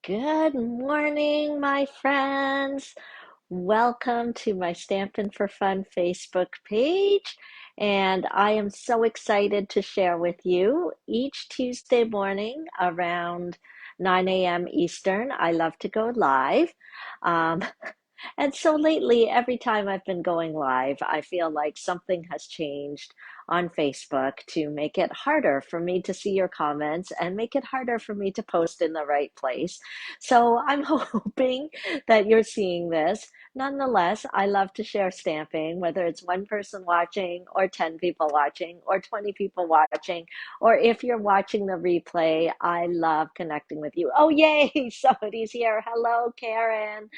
Good morning, my friends. Welcome to my Stampin' for Fun Facebook page. And I am so excited to share with you each Tuesday morning around 9 a.m. Eastern. I love to go live. Um, and so lately, every time I've been going live, I feel like something has changed on Facebook to make it harder for me to see your comments and make it harder for me to post in the right place. So I'm hoping that you're seeing this. Nonetheless, I love to share stamping, whether it's one person watching or 10 people watching or 20 people watching, or if you're watching the replay, I love connecting with you. Oh, yay, somebody's here. Hello, Karen.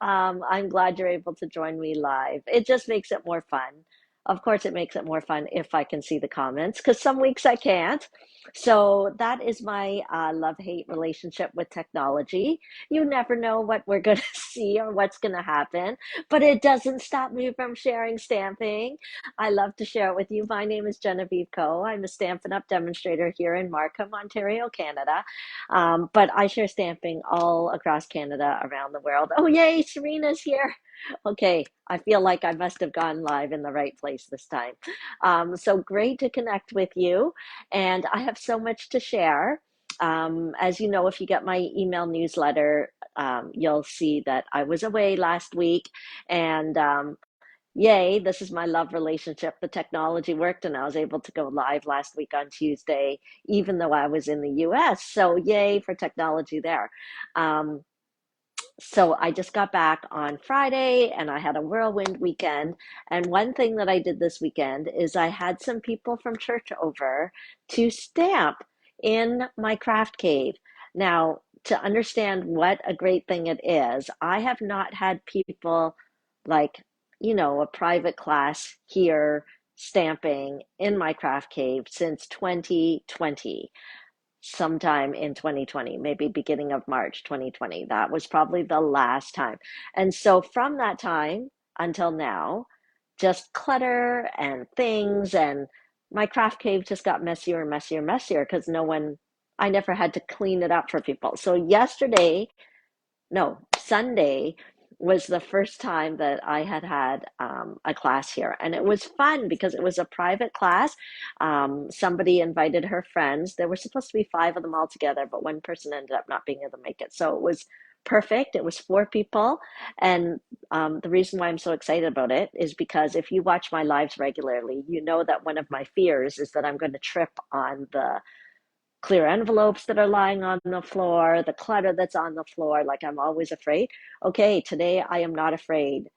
I'm glad you're able to join me live. It just makes it more fun. Of course, it makes it more fun if I can see the comments, because some weeks I can't. So that is my love-hate relationship with technology. You never know what we're going to see or what's going to happen, but it doesn't stop me from sharing stamping. I love to share it with you. My name is Genevieve Coe. I'm a Stampin' Up! Demonstrator here in Markham, Ontario, Canada. But I share stamping all across Canada, around the world. Oh, yay, Serena's here. Okay, I feel like I must have gone live in the right place this time. So great to connect with you. And I have so much to share. As you know, if you get my email newsletter, you'll see that I was away last week. And yay, this is my love relationship. The technology worked, and I was able to go live last week on Tuesday, even though I was in the US. So, yay for technology there. Um, so I just got back on Friday and I had a whirlwind weekend. And one thing that I did this weekend is I had some people from church over to stamp in my craft cave. Now, to understand what a great thing it is, I have not had people like, a private class here stamping in my craft cave since 2020, sometime in 2020, maybe beginning of March 2020. That was probably the last time. And so from that time until now, just clutter and things, and my craft cave just got messier and messier and messier because I never had to clean it up for people. So no, Sunday was the first time that I had had a class here. And it was fun because it was a private class. Somebody invited her friends. There were supposed to be five of them all together, but one person ended up not being able to make it. So it was perfect. It was four people. And the reason why I'm so excited about it is because if you watch my lives regularly, you know that one of my fears is that I'm going to trip on the clear envelopes that are lying on the floor, the clutter that's on the floor. Like, I'm always afraid. Okay, today I am not afraid.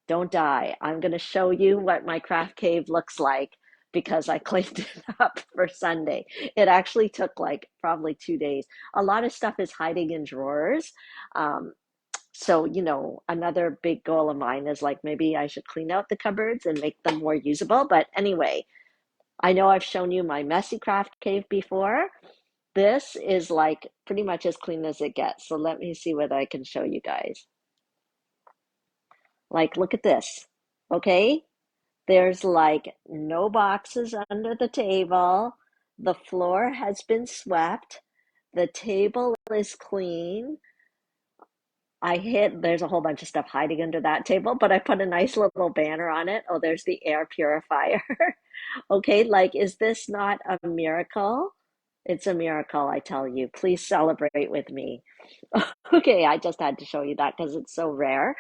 Don't die. I'm going to show you what my craft cave looks like because I cleaned it up for Sunday. It actually took like probably 2 days. A lot of stuff is hiding in drawers. So, another big goal of mine is like maybe I should clean out the cupboards and make them more usable. But anyway, I know I've shown you my messy craft cave before. This is like pretty much as clean as it gets. So let me see whether I can show you guys. Like, look at this. Okay? There's like no boxes under the table. The floor has been swept. The table is clean. There's a whole bunch of stuff hiding under that table, but I put a nice little banner on it. Oh, there's the air purifier. Okay, like, is this not a miracle? It's a miracle, I tell you. Please celebrate with me. Okay, I just had to show you that because it's so rare,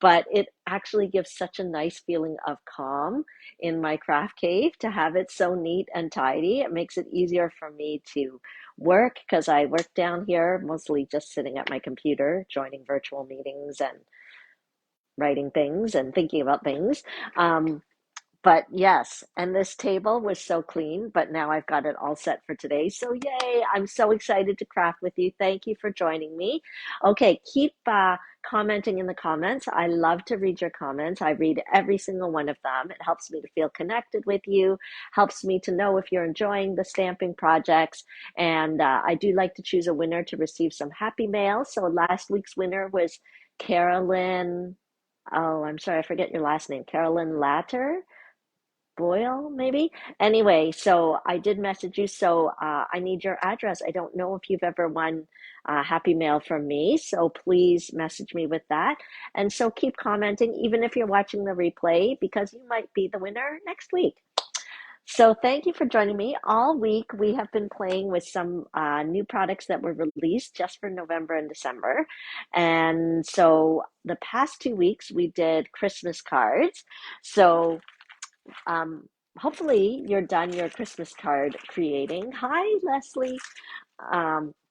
but it actually gives such a nice feeling of calm in my craft cave to have it so neat and tidy. It makes it easier for me to work because I work down here mostly just sitting at my computer, joining virtual meetings and writing things and thinking about things. But yes, and this table was so clean, but now I've got it all set for today. So yay, I'm so excited to craft with you. Thank you for joining me. Okay, keep commenting in the comments. I love to read your comments. I read every single one of them. It helps me to feel connected with you, helps me to know if you're enjoying the stamping projects. And I do like to choose a winner to receive some happy mail. So last week's winner was Carolyn. Oh, I'm sorry, I forget your last name. Carolyn Latter. Boyle, maybe. Anyway, so I did message you, so I need your address. I don't know if you've ever won Happy Mail from me, so please message me with that. And so keep commenting, even if you're watching the replay, because you might be the winner next week. So thank you for joining me. All week we have been playing with some new products that were released just for November and December. And so the past 2 weeks we did Christmas cards. So um, hopefully you're done your Christmas card creating. Hi, Leslie.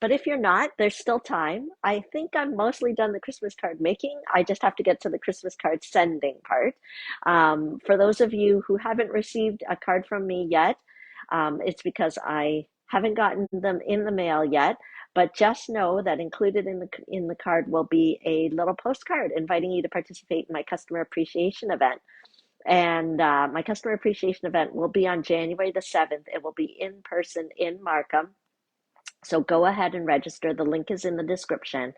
But if you're not, there's still time. I think I'm mostly done the Christmas card making. I just have to get to the Christmas card sending part. For those of you who haven't received a card from me yet, it's because I haven't gotten them in the mail yet. But just know that included in the card will be a little postcard inviting you to participate in my customer appreciation event. And my customer appreciation event will be on January the 7th. It will be in person in Markham. So go ahead and register. The link is in the description.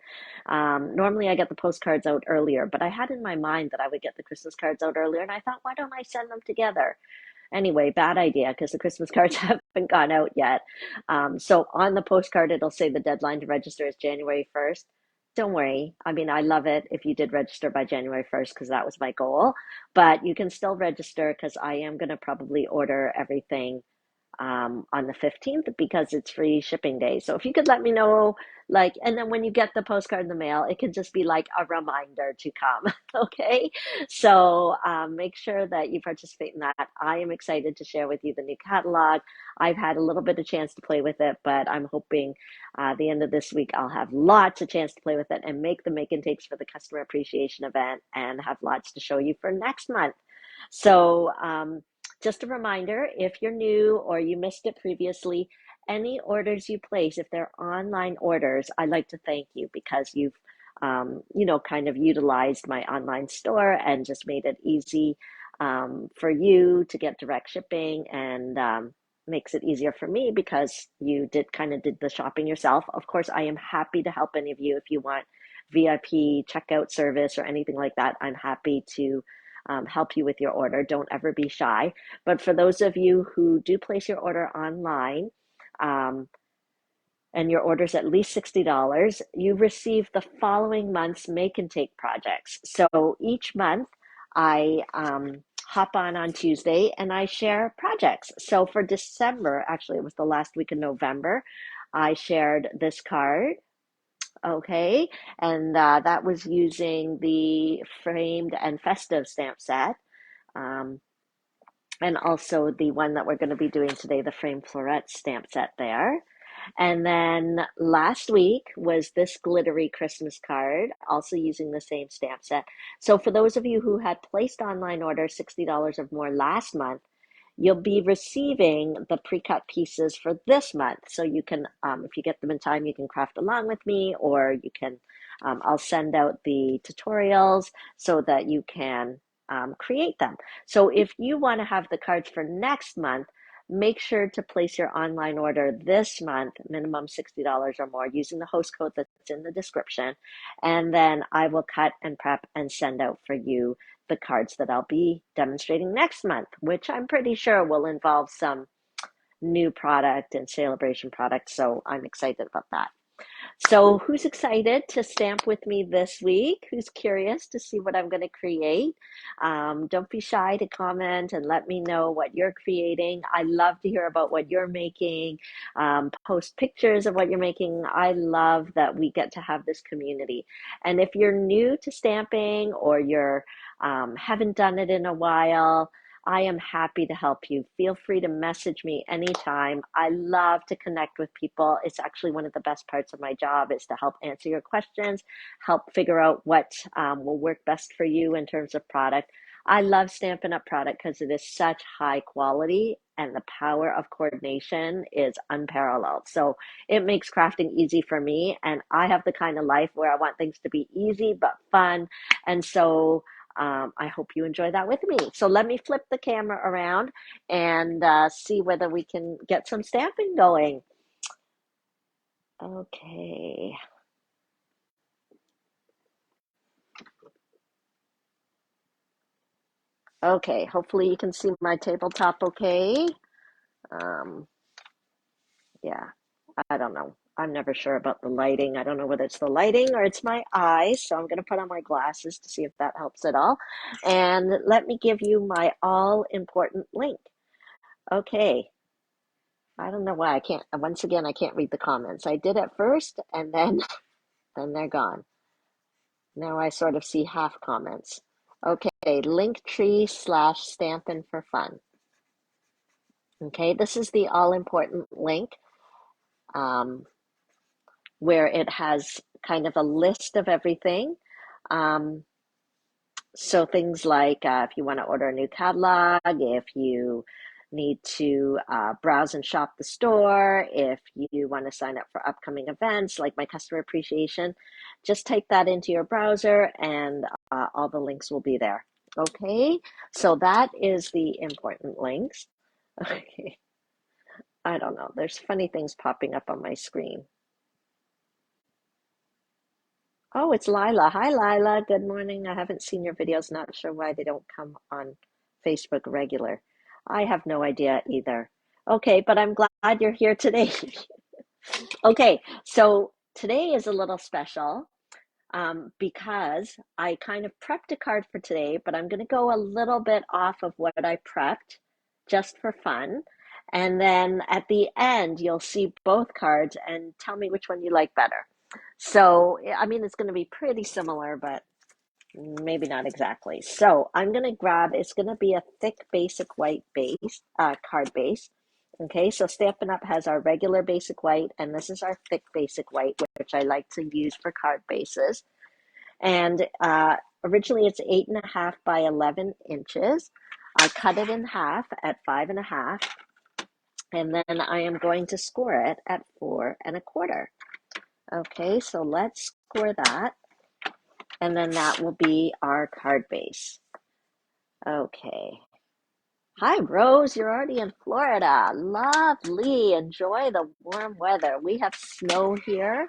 Normally I get the postcards out earlier, but I had in my mind that I would get the Christmas cards out earlier, and I thought, why don't I send them together? Anyway, bad idea because the Christmas cards haven't gone out yet. So on the postcard, it'll say the deadline to register is January 1st. Don't worry. I mean, I love it if you did register by January 1st because that was my goal. But you can still register because I am going to probably order everything on the 15th because it's free shipping day. So if you could let me know, like, and then when you get the postcard in the mail, it could just be like a reminder to come. Okay. So make sure that you participate in that. I am excited to share with you the new catalog. I've had a little bit of chance to play with it, but I'm hoping the end of this week I'll have lots of chance to play with it and make the make and takes for the customer appreciation event and have lots to show you for next month. So, just a reminder, if you're new or you missed it previously, any orders you place, if they're online orders, I'd like to thank you because you've, kind of utilized my online store and just made it easy for you to get direct shipping and makes it easier for me because you did the shopping yourself. Of course, I am happy to help any of you if you want VIP checkout service or anything like that. I'm happy to help you with your order. Don't ever be shy. But for those of you who do place your order online, um, and your order's at least $60, you receive the following month's make and take projects. So each month I hop on Tuesday and I share projects. So for December, actually it was the last week of November, I shared this card. Okay, and that was using the framed and festive stamp set. Um, and also the one that we're going to be doing today, the Framed Florets stamp set there. And then last week was this glittery Christmas card, also using the same stamp set. So for those of you who had placed online orders $60 or more last month, you'll be receiving the pre-cut pieces for this month. So you can, if you get them in time, you can craft along with me, or you can, I'll send out the tutorials so that you can create them. So if you want to have the cards for next month, make sure to place your online order this month, minimum $60 or more, using the host code that's in the description. And then I will cut and prep and send out for you the cards that I'll be demonstrating next month, which I'm pretty sure will involve some new product and celebration products. So I'm excited about that. So who's excited to stamp with me this week? Who's curious to see what I'm going to create? Don't be shy to comment and let me know what you're creating. I love to hear about what you're making. Post pictures of what you're making. I love that we get to have this community. And if you're new to stamping or you're haven't done it in a while, I am happy to help you. Feel free to message me anytime. I love to connect with people. It's actually one of the best parts of my job is to help answer your questions, help figure out what will work best for you in terms of product. I love Stampin' Up! Product because it is such high quality and the power of coordination is unparalleled. So it makes crafting easy for me. And I have the kind of life where I want things to be easy but fun. And so I hope you enjoy that with me. So let me flip the camera around and see whether we can get some stamping going. Okay. Okay, hopefully you can see my tabletop okay. Um, yeah, I don't know. I'm never sure about the lighting. I don't know whether it's the lighting or it's my eyes, so I'm going to put on my glasses to see if that helps at all. And let me give you my all important link. Okay, I don't know why I can't, once again, I can't read the comments. I did at first and then then they're gone. Now I sort of see half comments. Okay, Linktree/Stampin' for Fun. Okay, this is the all important link um, where it has kind of a list of everything. Um, so things like if you want to order a new catalog, if you need to browse and shop the store, if you want to sign up for upcoming events like my customer appreciation, just type that into your browser and all the links will be there. Okay, so that is the important links. Okay, I don't know. There's funny things popping up on my screen. Oh, it's Lila. Hi, Lila. Good morning. I haven't seen your videos. Not sure why they don't come on Facebook regular. I have no idea either. Okay, but I'm glad you're here today. Okay, so today is a little special because I kind of prepped a card for today, but I'm going to go a little bit off of what I prepped just for fun. And then at the end, you'll see both cards and tell me which one you like better. So, I mean, it's going to be pretty similar, but maybe not exactly. So I'm going to grab, it's going to be a thick basic white base, card base. Okay, so Stampin' Up! Has our regular basic white, and this is our thick basic white, which I like to use for card bases. And originally it's 8.5 by 11 inches. I cut it in half at 5.5, and then I am going to score it at 4.25. Okay, so let's score that, and then that will be our card base. Okay. Hi, Rose. You're already in Florida. Lovely. Enjoy the warm weather. We have snow here,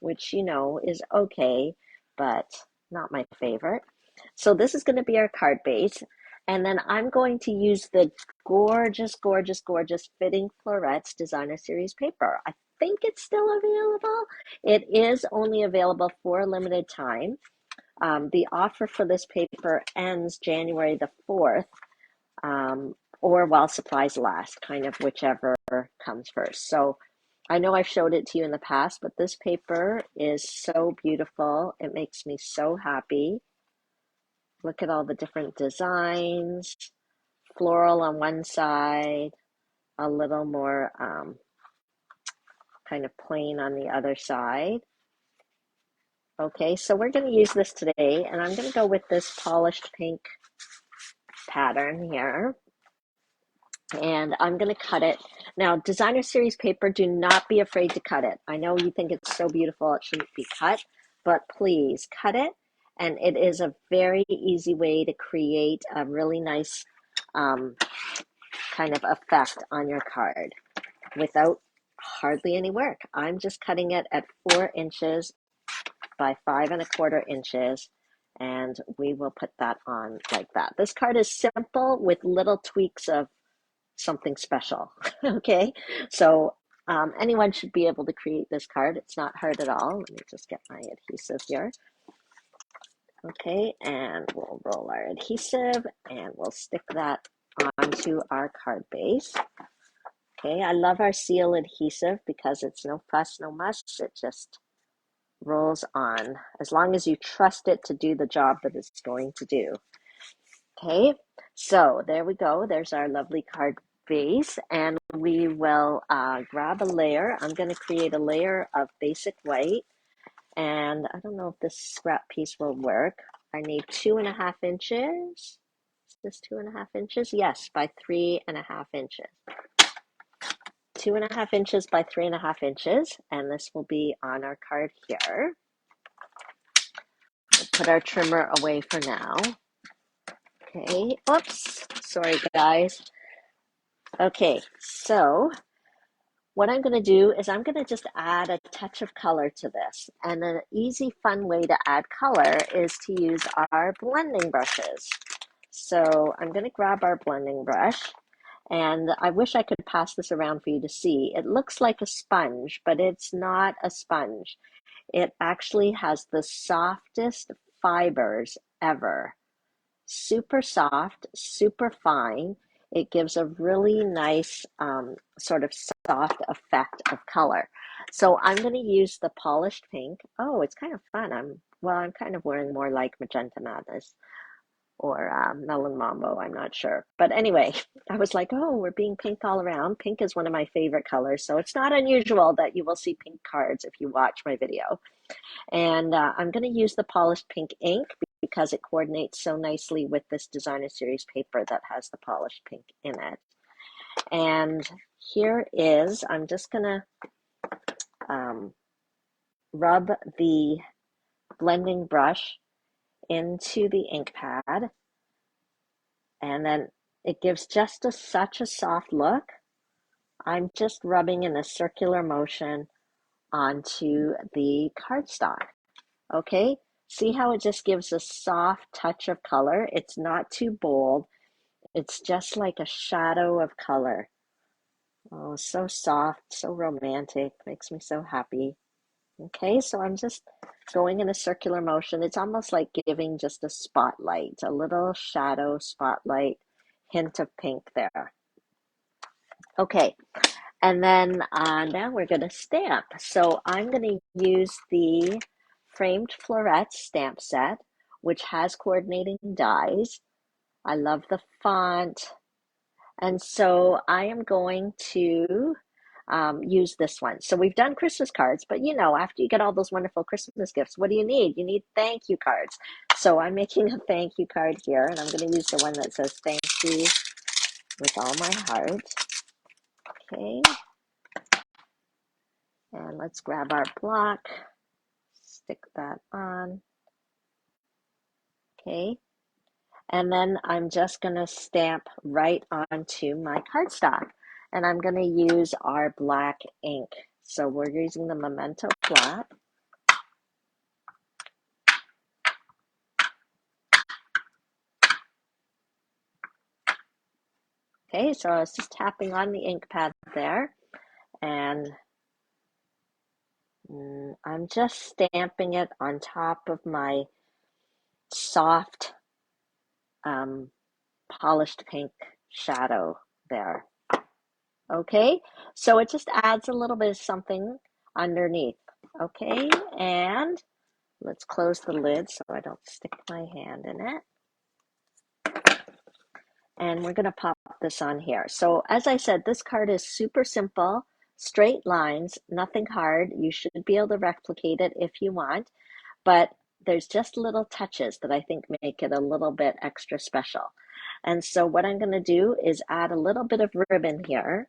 which you know is okay, but not my favorite. So this is going to be our card base. And then I'm going to use the gorgeous, gorgeous, gorgeous Fitting Florets Designer Series paper. I think it's still available. It is only available for a limited time. The offer for this paper ends January the 4th, or while supplies last, kind of whichever comes first. So I know I've showed it to you in the past, but this paper is so beautiful. It makes me so happy. Look at all the different designs, floral on one side, a little more kind of plain on the other side. Okay, so we're going to use this today, and I'm going to go with this polished pink pattern here. And I'm going to cut it. Now, designer series paper, do not be afraid to cut it. I know you think it's so beautiful it shouldn't be cut, but please cut it. And it is a very easy way to create a really nice kind of effect on your card without hardly any work. I'm just cutting it at 4 inches by 5.25 inches, and we will put that on like that. This card is simple with little tweaks of something special. Okay, so anyone should be able to create this card. It's not hard at all. Let me just get my adhesive here. Okay, and we'll roll our adhesive and we'll stick that onto our card base. Okay, I love our seal adhesive because it's no fuss, no muss. It just rolls on as long as you trust it to do the job that it's going to do. Okay, so there we go. There's our lovely card base, and we will grab a layer. I'm going to create a layer of basic white, and I don't know if this scrap piece will work. I need 2.5 inches. Is this 2.5 inches? Yes, by 3.5 inches. 2.5 inches by 3.5 inches, and this will be on our card here. We'll put our trimmer away for now. Okay, oops, sorry guys. Okay, so what I'm going to do is I'm going to just add a touch of color to this. And an easy, fun way to add color is to use our blending brushes. So I'm going to grab our blending brush, and I wish I could pass this around for you to see. It looks like a sponge, but it's not a sponge. It actually has the softest fibers ever. Super soft, super fine. It gives a really nice sort of soft effect of color. So I'm going to use the polished pink. Oh, it's kind of fun. I'm kind of wearing more like Magenta Madness or Melon Mambo. I'm not sure. But anyway, I was like, oh, we're being pink all around. Pink is one of my favorite colors. So it's not unusual that you will see pink cards if you watch my video. And I'm going to use the polished pink ink because it coordinates so nicely with this designer series paper that has the polished pink in it. And here is, I'm just going to rub the blending brush into the ink pad, and then it gives just such a soft look. I'm just rubbing in a circular motion onto the cardstock. Okay, see how it just gives a soft touch of color? It's not too bold. It's just like a shadow of color. Oh, so soft, so romantic, makes me so happy. Okay, so I'm just going in a circular motion. It's almost like giving just a spotlight, a little shadow spotlight, hint of pink there. Okay, and then now we're going to stamp. So I'm going to use the Framed Florets stamp set, which has coordinating dies. I love the font. And so I am going to use this one. So we've done Christmas cards, but you know, after you get all those wonderful Christmas gifts, what do you need? You need thank you cards. So I'm making a thank you card here, and I'm going to use the one that says thank you with all my heart. Okay. And let's grab our block, stick that on. Okay. And then I'm just going to stamp right onto my cardstock. And I'm going to use our black ink. So we're using the Memento Black. Okay, so I was just tapping on the ink pad there. And I'm just stamping it on top of my soft polished pink shadow there. Okay, so it just adds a little bit of something underneath. Okay, and let's close the lid so I don't stick my hand in it. And we're going to pop this on here. So as I said, this card is super simple, straight lines, nothing hard. You should be able to replicate it if you want, but there's just little touches that I think make it a little bit extra special. And so what I'm going to do is add a little bit of ribbon here.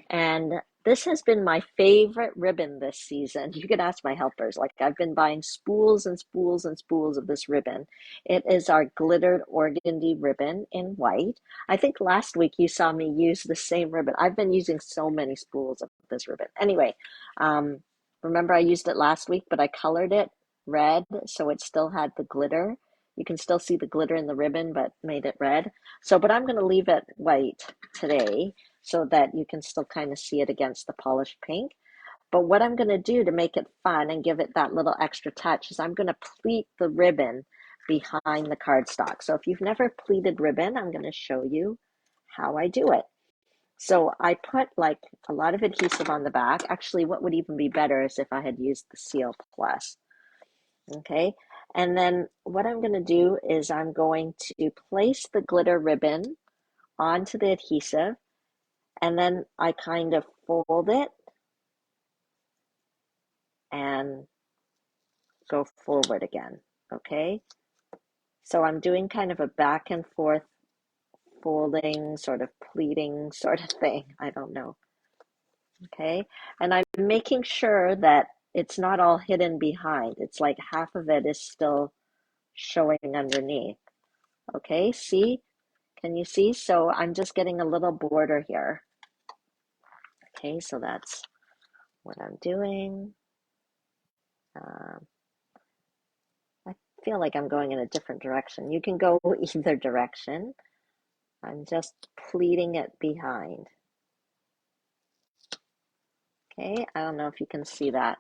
And this has been my favorite ribbon this season. You could ask my helpers. Like, I've been buying spools and spools and spools of this ribbon. It is our glittered organdy ribbon in white. I think last week you saw me use the same ribbon. I've been using so many spools of this ribbon. Anyway, remember I used it last week, but I colored it red so it still had the glitter. You can still see the glitter in the ribbon, but made it red. So, but I'm going to leave it white today so that you can still kind of see it against the polished pink. But what I'm going to do to make it fun and give it that little extra touch is I'm going to pleat the ribbon behind the cardstock. So if you've never pleated ribbon, I'm going to show you how I do it. So I put like a lot of adhesive on the back. Actually, what would even be better is if I had used the Seal Plus. Okay, and then what I'm going to do is I'm going to place the glitter ribbon onto the adhesive, and then I kind of fold it and go forward again. Okay, so I'm doing kind of a back and forth folding, sort of pleating sort of thing. I don't know. Okay, and I'm making sure that it's not all hidden behind. It's like half of it is still showing underneath. Okay, see? Can you see? So I'm just getting a little border here. Okay, so that's what I'm doing. I feel like I'm going in a different direction. You can go either direction. I'm just pleating it behind. Okay, I don't know if you can see that.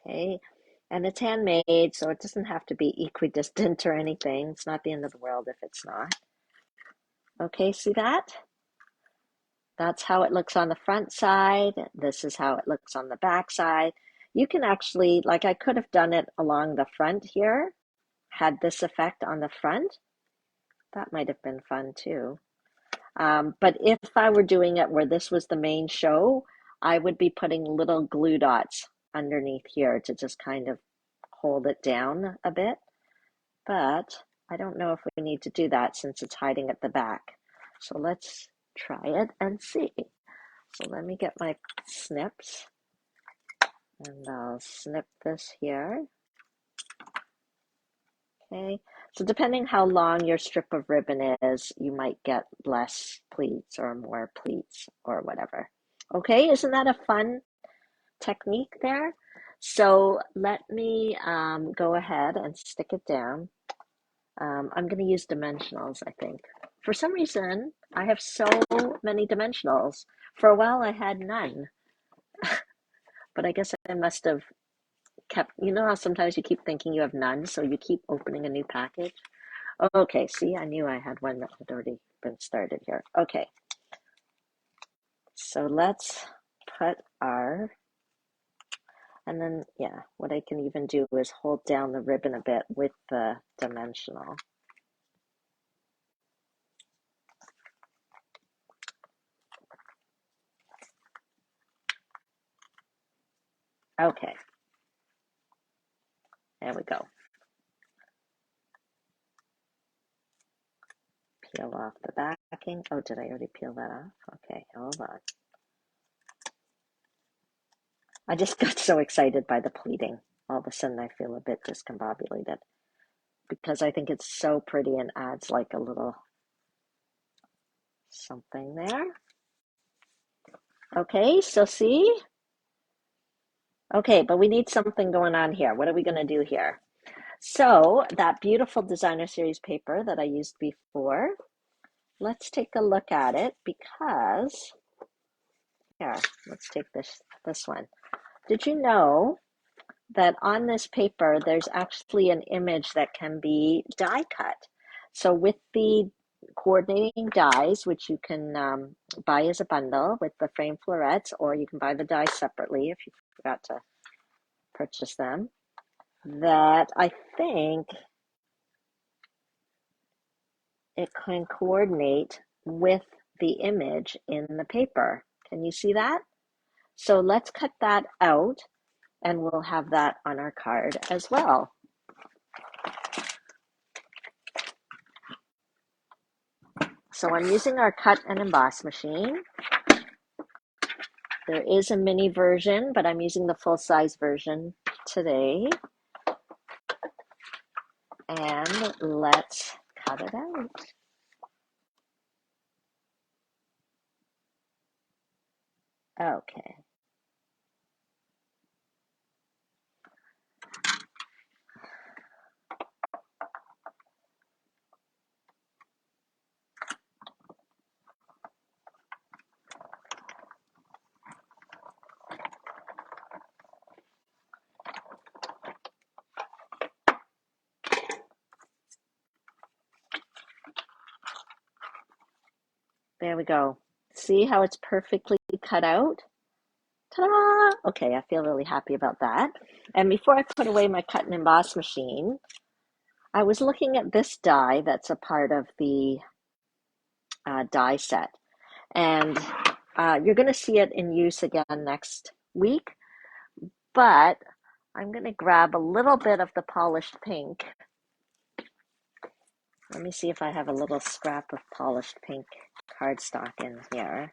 Okay, and it's handmade, so it doesn't have to be equidistant or anything. It's not the end of the world if it's not. Okay, see that? That's how it looks on the front side. This is how it looks on the back side. You can actually, like I could have done it along the front here, had this effect on the front. That might have been fun too. But if I were doing it where this was the main show, I would be putting little glue dots underneath here to just kind of hold it down a bit. But I don't know if we need to do that since it's hiding at the back. So let's try it and see. So let me get my snips and I'll snip this here. Okay, so depending how long your strip of ribbon is, you might get less pleats or more pleats or whatever. Okay, isn't that a fun technique there? So let me go ahead and stick it down. I'm going to use dimensionals, I think. For some reason, I have so many dimensionals. For a while, I had none, but I guess I must have kept, you know how sometimes you keep thinking you have none, so you keep opening a new package? Okay, see, I knew I had one that had already been started here. Okay, so let's put our, and then, yeah, what I can even do is hold down the ribbon a bit with the dimensional. Okay, there we go. Peel off the backing. Oh, did I already peel that off? Okay, hold on. I just got so excited by the pleating. All of a sudden, I feel a bit discombobulated because I think it's so pretty and adds like a little something there. Okay, so see? Okay, but we need something going on here. What are we going to do here? So that beautiful designer series paper that I used before, let's take a look at it because, here, let's take this one. Did you know that on this paper, there's actually an image that can be die cut? So with the coordinating dies, which you can buy as a bundle with the Framed Florets, or you can buy the dies separately if you forgot to purchase them, that I think it can coordinate with the image in the paper. Can you see that? So let's cut that out and we'll have that on our card as well. So I'm using our cut and emboss machine. There is a mini version, but I'm using the full-size version today. And let's cut it out. Okay. There we go. See how it's perfectly cut out? Ta-da! Okay, I feel really happy about that. And before I put away my cut and emboss machine, I was looking at this die that's a part of the die set. And you're going to see it in use again next week. But I'm going to grab a little bit of the polished pink. Let me see if I have a little scrap of polished pink cardstock in here.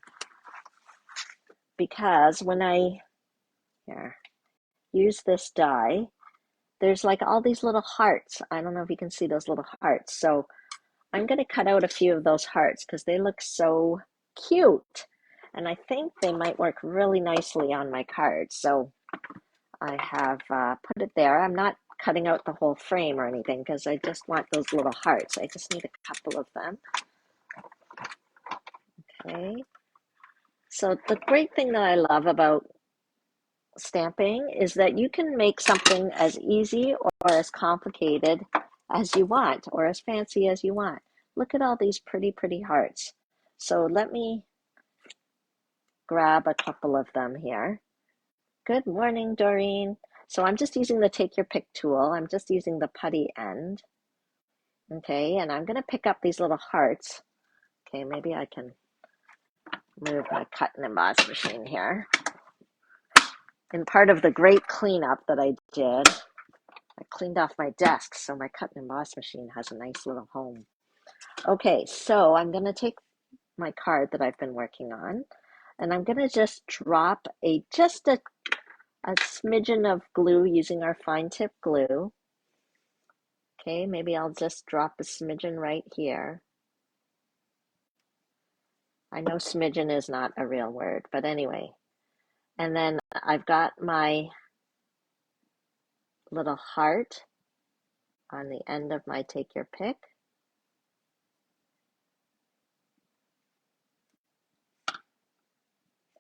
Because when I use this die, there's like all these little hearts. I don't know if you can see those little hearts. So I'm going to cut out a few of those hearts because they look so cute. And I think they might work really nicely on my card. So I have put it there. I'm not cutting out the whole frame or anything because I just want those little hearts. I just need a couple of them. Okay. So the great thing that I love about stamping is that you can make something as easy or as complicated as you want or as fancy as you want. Look at all these pretty, pretty hearts. So let me grab a couple of them here. Good morning, Doreen. So I'm just using the take your pick tool. I'm just using the putty end. Okay, and I'm going to pick up these little hearts. Okay, maybe I can move my cut and emboss machine here. And part of the great cleanup that I did, I cleaned off my desk so my cut and emboss machine has a nice little home. Okay, so I'm going to take my card that I've been working on, and I'm going to just drop just a smidgen of glue using our fine tip glue. Okay, maybe I'll just drop a smidgen right here. I know smidgen is not a real word, but anyway. And then I've got my little heart on the end of my take your pick.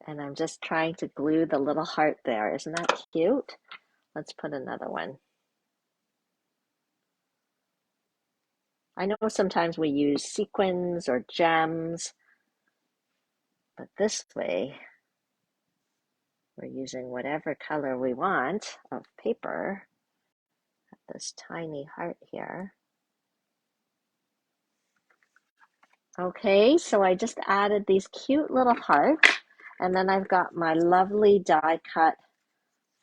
And I'm just trying to glue the little heart there. Isn't that cute? Let's put another one. I know sometimes we use sequins or gems, but this way we're using whatever color we want of paper. This tiny heart here. Okay, so I just added these cute little hearts, and then I've got my lovely die cut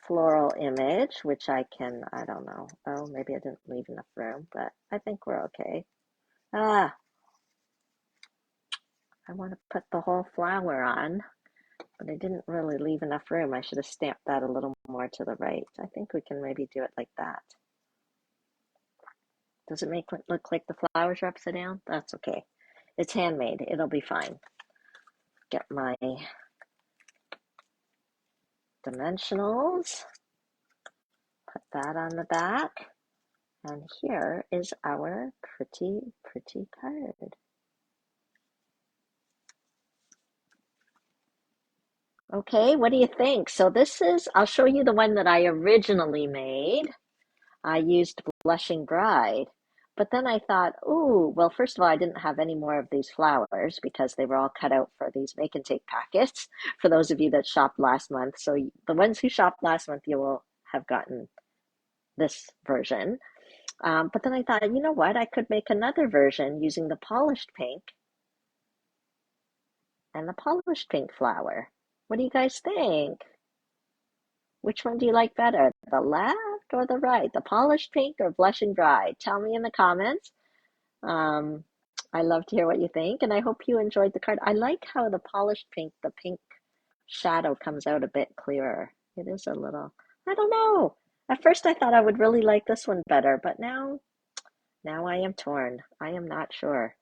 floral image, which I don't know. Oh, maybe I didn't leave enough room, but I think we're okay. I want to put the whole flower on, but I didn't really leave enough room. I should have stamped that a little more to the right. I think we can maybe do it like that. Does it make it look like the flowers are upside down? That's okay. It's handmade. It'll be fine. Get my dimensionals. Put that on the back. And here is our pretty, pretty card. Okay, what do you think? So I'll show you the one that I originally made. I used Blushing Bride. But then I thought, ooh, well, first of all, I didn't have any more of these flowers because they were all cut out for these make and take packets for those of you that shopped last month. So the ones who shopped last month, you will have gotten this version. But then I thought, you know what? I could make another version using the polished pink and the polished pink flower. What do you guys think? Which one do you like better, the left or the right? The polished pink or blushing bride? Tell me in the comments. Um, I love to hear what you think, and I hope you enjoyed the card. I like how the polished pink, the pink shadow comes out a bit clearer. It is a little, I don't know. At first I thought I would really like this one better, but now I am torn. I am not sure.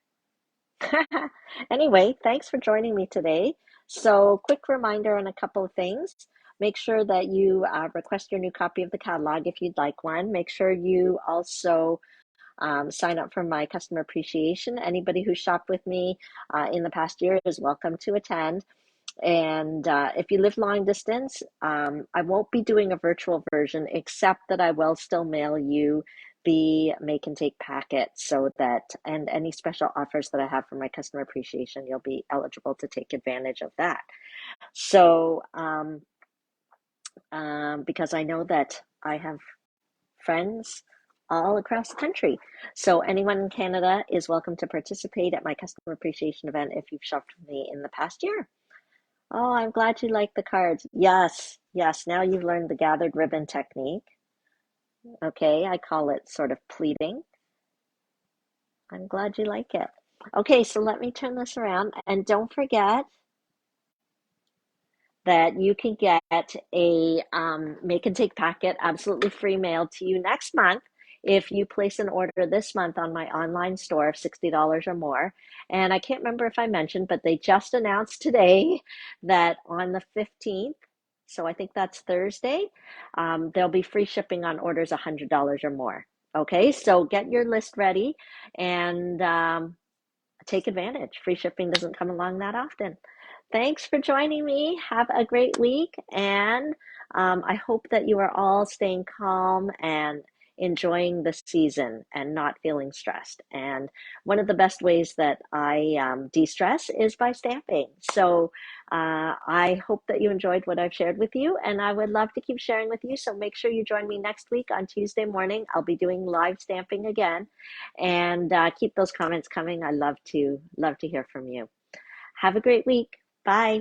Anyway, thanks for joining me today. So, quick reminder on a couple of things. Make sure that you request your new copy of the catalog if you'd like one. Make sure you also sign up for my customer appreciation. Anybody who shopped with me in the past year is welcome to attend. And if you live long distance, I won't be doing a virtual version, except that I will still mail you the make and take packet and any special offers that I have for my customer appreciation, you'll be eligible to take advantage of that. So, because I know that I have friends all across the country. So anyone in Canada is welcome to participate at my customer appreciation event if you've shopped with me in the past year. Oh, I'm glad you like the cards. Yes, yes. Now you've learned the gathered ribbon technique. Okay, I call it sort of pleating. I'm glad you like it. Okay, so let me turn this around. And don't forget that you can get a make and take packet absolutely free mailed to you next month if you place an order this month on my online store of $60 or more. And I can't remember if I mentioned, but they just announced today that on the 15th, so I think that's Thursday, there'll be free shipping on orders $100 or more. Okay, so get your list ready and take advantage. Free shipping doesn't come along that often. Thanks for joining me. Have a great week. And I hope that you are all staying calm and enjoying the season and not feeling stressed. And one of the best ways that I de stress is by stamping. So I hope that you enjoyed what I've shared with you. And I would love to keep sharing with you. So make sure you join me next week on Tuesday morning. I'll be doing live stamping again. And keep those comments coming. I love to hear from you. Have a great week. Bye.